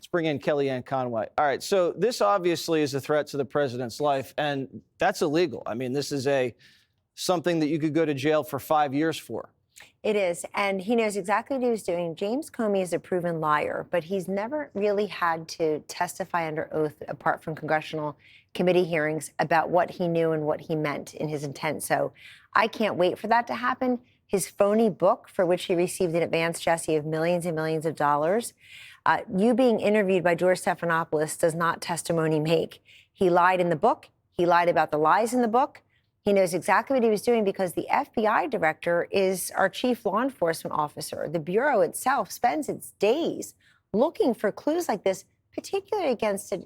Let's bring in Kellyanne Conway. All right, so this obviously is a threat to the president's life, and that's illegal. I mean, this is something that you could go to jail for 5 years for. It is, and he knows exactly what he was doing. James Comey is a proven liar, but he's never really had to testify under oath, apart from congressional committee hearings, about what he knew and what he meant in his intent. So I can't wait for that to happen. His phony book, for which he received an advance, Jesse, of millions and millions of dollars. You being interviewed by George Stephanopoulos does not testimony make. He lied in the book. He lied about the lies in the book. He knows exactly what he was doing because the FBI director is our chief law enforcement officer. The Bureau itself spends its days looking for clues like this, particularly against a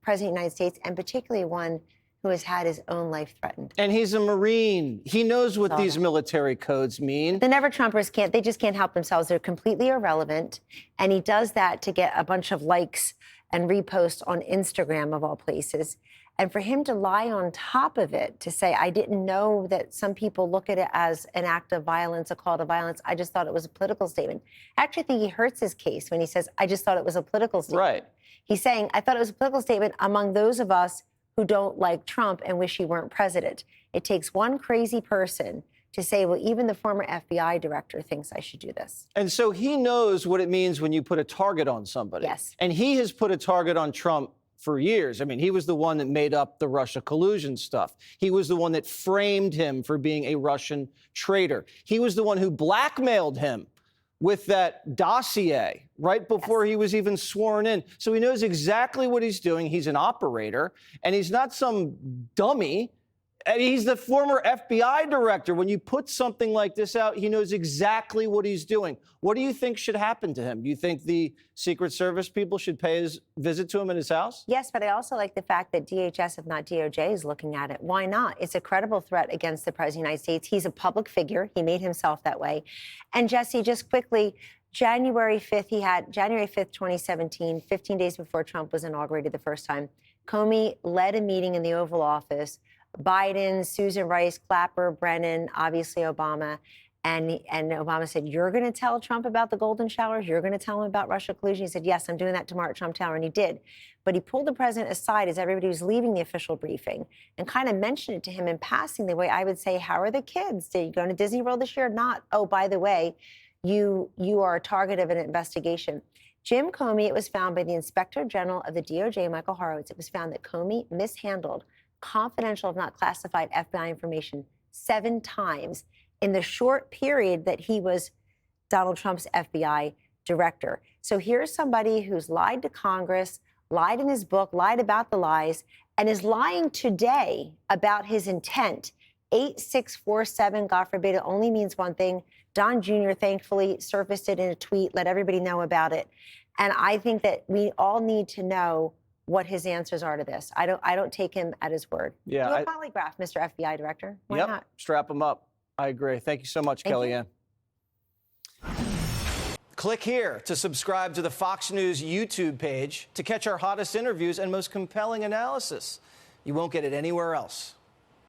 president of the United States, and particularly one who has had his own life threatened. And he's a Marine. He knows what these military codes mean. The Never-Trumpers they just can't help themselves. They're completely irrelevant. And he does that to get a bunch of likes and reposts on Instagram, of all places. And for him to lie on top of it, to say, I didn't know that some people look at it as an act of violence, a call to violence. I just thought it was a political statement. I actually think he hurts his case when he says, I just thought it was a political statement. Right. He's saying, I thought it was a political statement among those of us who don't like Trump and wish he weren't president. It takes one crazy person to say, well, even the former FBI director thinks I should do this. And so he knows what it means when you put a target on somebody. Yes. And he has put a target on Trump for years. I mean, he was the one that made up the Russia collusion stuff. He was the one that framed him for being a Russian traitor. He was the one who blackmailed him with that dossier right before he was even sworn in. So he knows exactly what he's doing. He's an operator, and he's not some dummy. And he's the former FBI director. When you put something like this out, he knows exactly what he's doing. What do you think should happen to him? Do you think the Secret Service people should pay his visit to him in his house? Yes, but I also like the fact that DHS, if not DOJ, is looking at it. Why not? It's a credible threat against the President of the United States. He's a public figure. He made himself that way. And Jesse, just quickly, January 5th, 2017, 15 days before Trump was inaugurated the first time, Comey led a meeting in the Oval Office. Biden, Susan Rice, Clapper, Brennan, obviously Obama. And Obama said, you're going to tell Trump about the golden showers? You're going to tell him about Russia collusion? He said, yes, I'm doing that tomorrow at Trump Tower. And he did. But he pulled the president aside as everybody was leaving the official briefing and kind of mentioned it to him in passing, the way I would say, how are the kids? Did you go to Disney World this year? Not, oh, by the way, you are a target of an investigation. Jim Comey, it was found by the Inspector General of the DOJ, Michael Horowitz, it was found that Comey mishandled confidential, if not classified, FBI information 7 times in the short period that he was Donald Trump's FBI director. So here's somebody who's lied to Congress, lied in his book, lied about the lies, and is lying today about his intent. 8647, God forbid, it only means one thing. Don Jr. thankfully surfaced it in a tweet, let everybody know about it. And I think that we all need to know what his answers are to this. I don't take him at his word. Yeah, do a polygraph, Mr. FBI director. Why not? Strap him up. I agree. Thank you so much, Kellyanne. Click here to subscribe to the Fox News YouTube page to catch our hottest interviews and most compelling analysis. You won't get it anywhere else.